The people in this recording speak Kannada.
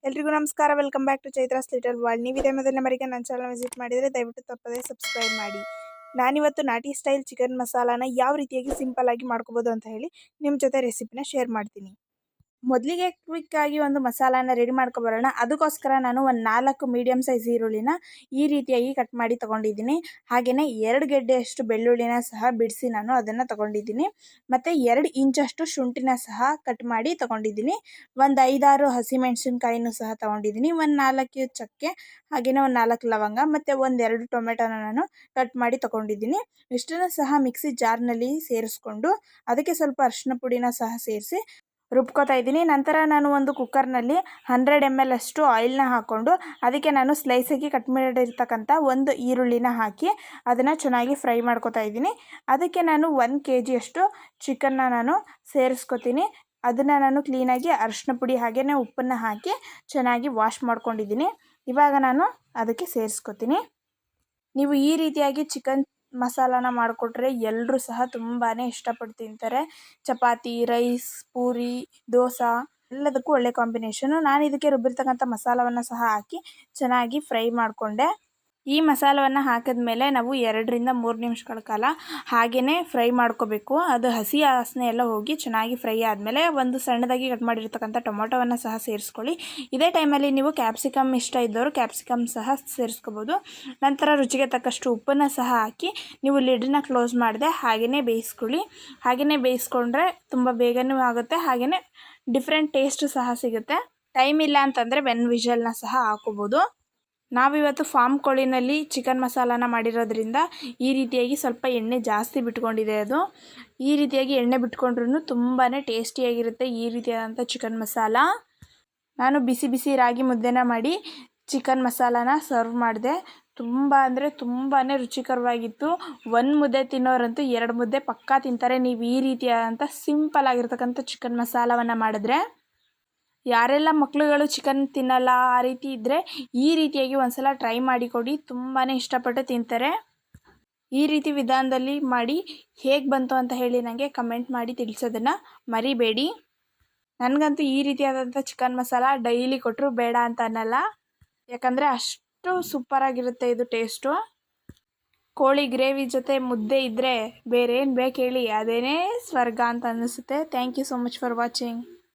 ಎಲ್ರಿಗೂ ನಮಸ್ಕಾರ. Welcome back to Chaitra's little world. ನೀವು ಇದೇ ಮೊದಲನೇ ಬಾರಿಗೆ ನನ್ನ ಚಾನಲ್ ವಿಸಿಟ್ ಮಾಡಿದರೆ ದಯವಿಟ್ಟು ತಪ್ಪದೇ ಸಬ್ಸ್ಕ್ರೈಬ್ ಮಾಡಿ. ನಾನಿವತ್ತು ನಾಟಿ ಸ್ಟೈಲ್ ಚಿಕನ್ ಮಸಾಲಾನ ಯಾವ ರೀತಿಯಾಗಿ ಸಿಂಪಲ್ ಆಗಿ ಮಾಡ್ಕೋಬೋದು ಅಂತ ಹೇಳಿ ನಿಮ್ಮ ಜೊತೆ ರೆಸಿಪಿನ ಶೇರ್ ಮಾಡ್ತೀನಿ. ಮೊದಲಿಗೆ ಕ್ವಿಕ್ಕಾಗಿ ಒಂದು ಮಸಾಲಾನ ರೆಡಿ ಮಾಡ್ಕೊಬರೋಣ. ಅದಕ್ಕೋಸ್ಕರ ನಾನು ಒಂದು 4 ಮೀಡಿಯಮ್ ಸೈಜ್ ಈರುಳ್ಳಿನ ಈ ರೀತಿಯಾಗಿ ಕಟ್ ಮಾಡಿ ತೊಗೊಂಡಿದ್ದೀನಿ. ಹಾಗೆಯೇ 2 ಗೆಡ್ಡೆಯಷ್ಟು ಬೆಳ್ಳುಳ್ಳಿನ ಸಹ ಬಿಡಿಸಿ ನಾನು ಅದನ್ನು ತೊಗೊಂಡಿದ್ದೀನಿ. ಮತ್ತು 2 ಇಂಚಷ್ಟು ಶುಂಠಿನ ಸಹ ಕಟ್ ಮಾಡಿ ತೊಗೊಂಡಿದ್ದೀನಿ. ಒಂದು 5-6 ಹಸಿಮೆಣಸಿನ್ಕಾಯಿನೂ ಸಹ ತೊಗೊಂಡಿದ್ದೀನಿ. ಒಂದು 4 ಚಕ್ಕೆ, ಹಾಗೆಯೇ ಒಂದು 4 ಲವಂಗ ಮತ್ತು ಒಂದು 2 ಟೊಮೆಟೊನ ನಾನು ಕಟ್ ಮಾಡಿ ತೊಗೊಂಡಿದ್ದೀನಿ. ಇಷ್ಟನ್ನು ಸಹ ಮಿಕ್ಸಿ ಜಾರ್ನಲ್ಲಿ ಸೇರಿಸ್ಕೊಂಡು ಅದಕ್ಕೆ ಸ್ವಲ್ಪ ಅರಿಶಿನ ಪುಡಿನ ಸಹ ಸೇರಿಸಿ ರುಬ್ಕೋತಾ ಇದ್ದೀನಿ. ನಂತರ ನಾನು ಒಂದು ಕುಕ್ಕರ್ನಲ್ಲಿ 100 ml ಅಷ್ಟು ಆಯಿಲ್ನ ಹಾಕ್ಕೊಂಡು ಅದಕ್ಕೆ ನಾನು ಸ್ಲೈಸಾಗಿ ಕಟ್ ಮಾಡಿರ್ತಕ್ಕಂಥ ಒಂದು ಈರುಳ್ಳಿನ ಹಾಕಿ ಅದನ್ನು ಚೆನ್ನಾಗಿ ಫ್ರೈ ಮಾಡ್ಕೋತಾ ಇದ್ದೀನಿ. ಅದಕ್ಕೆ ನಾನು 1 kg ಅಷ್ಟು ಚಿಕನ್ನ ನಾನು ಸೇರಿಸ್ಕೊತೀನಿ. ಅದನ್ನು ನಾನು ಕ್ಲೀನಾಗಿ ಅರಿಶಿನ ಪುಡಿ ಹಾಗೆಯೇ ಉಪ್ಪನ್ನು ಹಾಕಿ ಚೆನ್ನಾಗಿ ವಾಶ್ ಮಾಡ್ಕೊಂಡಿದ್ದೀನಿ. ಇವಾಗ ನಾನು ಅದಕ್ಕೆ ಸೇರಿಸ್ಕೊತೀನಿ. ನೀವು ಈ ರೀತಿಯಾಗಿ ಚಿಕನ್ ಮಸಾಲಾನ ಮಾಡಿಕೊಟ್ರೆ ಎಲ್ಲರೂ ಸಹ ತುಂಬಾ ಇಷ್ಟಪಟ್ಟು ತಿಂತಾರೆ. ಚಪಾತಿ, ರೈಸ್, ಪೂರಿ, ದೋಸೆ ಎಲ್ಲದಕ್ಕೂ ಒಳ್ಳೆ ಕಾಂಬಿನೇಷನು. ನಾನು ಇದಕ್ಕೆ ರುಬ್ಬಿರ್ತಕ್ಕಂಥ ಮಸಾಲವನ್ನು ಸಹ ಹಾಕಿ ಚೆನ್ನಾಗಿ ಫ್ರೈ ಮಾಡಿಕೊಂಡೆ. ಈ ಮಸಾಲವನ್ನು ಹಾಕಿದ್ಮೇಲೆ ನಾವು 2-3 ನಿಮಿಷಗಳ ಕಾಲ ಹಾಗೆಯೇ ಫ್ರೈ ಮಾಡ್ಕೋಬೇಕು. ಅದು ಹಸಿ ವಾಸನೆ ಎಲ್ಲ ಹೋಗಿ ಚೆನ್ನಾಗಿ ಫ್ರೈ ಆದಮೇಲೆ ಒಂದು ಸಣ್ಣದಾಗಿ ಕಟ್ ಮಾಡಿರ್ತಕ್ಕಂಥ ಟೊಮೊಟೊವನ್ನು ಸಹ ಸೇರಿಸ್ಕೊಳ್ಳಿ. ಇದೇ ಟೈಮಲ್ಲಿ ನೀವು ಕ್ಯಾಪ್ಸಿಕಮ್ ಇಷ್ಟ ಇದ್ದವರು ಕ್ಯಾಪ್ಸಿಕಮ್ ಸಹ ಸೇರಿಸ್ಕೋಬೋದು. ನಂತರ ರುಚಿಗೆ ತಕ್ಕಷ್ಟು ಉಪ್ಪನ್ನು ಸಹ ಹಾಕಿ ನೀವು ಲಿಡ್ನ ಕ್ಲೋಸ್ ಮಾಡದೆ ಹಾಗೆಯೇ ಬೇಯಿಸ್ಕೊಳ್ಳಿ. ಹಾಗೆಯೇ ಬೇಯಿಸ್ಕೊಂಡ್ರೆ ತುಂಬ ಬೇಗನೂ ಆಗುತ್ತೆ, ಹಾಗೆಯೇ ಡಿಫ್ರೆಂಟ್ ಟೇಸ್ಟು ಸಹ ಸಿಗುತ್ತೆ. ಟೈಮ್ ಇಲ್ಲ ಅಂತಂದರೆ ವೆನ್ ವಿಷಲ್ನ ಸಹ ಹಾಕೋಬೋದು. ನಾವಿವತ್ತು ಫಾರ್ಮ್ ಕೋಳಿನಲ್ಲಿ ಚಿಕನ್ ಮಸಾಲಾನ ಮಾಡಿರೋದ್ರಿಂದ ಈ ರೀತಿಯಾಗಿ ಸ್ವಲ್ಪ ಎಣ್ಣೆ ಜಾಸ್ತಿ ಬಿಟ್ಕೊಂಡಿದೆ. ಅದು ಈ ರೀತಿಯಾಗಿ ಎಣ್ಣೆ ಬಿಟ್ಕೊಂಡ್ರೂ ತುಂಬಾ ಟೇಸ್ಟಿಯಾಗಿರುತ್ತೆ ಈ ರೀತಿಯಾದಂಥ ಚಿಕನ್ ಮಸಾಲ. ನಾನು ಬಿಸಿ ಬಿಸಿ ರಾಗಿ ಮುದ್ದೆನ ಮಾಡಿ ಚಿಕನ್ ಮಸಾಲಾನ ಸರ್ವ್ ಮಾಡಿದೆ. ತುಂಬ ಅಂದರೆ ತುಂಬಾ ರುಚಿಕರವಾಗಿತ್ತು. 1 ಮುದ್ದೆ ತಿನ್ನೋರಂತೂ 2 ಮುದ್ದೆ ಪಕ್ಕಾ ತಿಂತಾರೆ ನೀವು ಈ ರೀತಿಯಾದಂಥ ಸಿಂಪಲ್ ಆಗಿರ್ತಕ್ಕಂಥ ಚಿಕನ್ ಮಸಾಲವನ್ನು ಮಾಡಿದ್ರೆ. ಯಾರೆಲ್ಲ ಮಕ್ಕಳುಗಳು ಚಿಕನ್ ತಿನ್ನಲ್ಲ ಆ ರೀತಿ ಇದ್ದರೆ ಈ ರೀತಿಯಾಗಿ ಒಂದ್ಸಲ ಟ್ರೈ ಮಾಡಿಕೊಡಿ, ತುಂಬಾ ಇಷ್ಟಪಟ್ಟು ತಿಂತಾರೆ. ಈ ರೀತಿ ವಿಧಾನದಲ್ಲಿ ಮಾಡಿ ಹೇಗೆ ಬಂತು ಅಂತ ಹೇಳಿ ನನಗೆ ಕಮೆಂಟ್ ಮಾಡಿ ತಿಳಿಸೋದನ್ನು ಮರಿಬೇಡಿ. ನನಗಂತೂ ಈ ರೀತಿಯಾದಂಥ ಚಿಕನ್ ಮಸಾಲ ಡೈಲಿ ಕೊಟ್ಟರು ಬೇಡ ಅಂತ ಅನ್ನಲ್ಲ, ಯಾಕಂದರೆ ಅಷ್ಟು ಸೂಪರಾಗಿರುತ್ತೆ ಇದು ಟೇಸ್ಟು. ಕೋಳಿ ಗ್ರೇವಿ ಜೊತೆ ಮುದ್ದೆ ಇದ್ದರೆ ಬೇರೆ ಏನು ಬೇಕು ಹೇಳಿ, ಅದೇನೇ ಸ್ವರ್ಗ ಅಂತ ಅನ್ನಿಸುತ್ತೆ. Thank you so much for watching.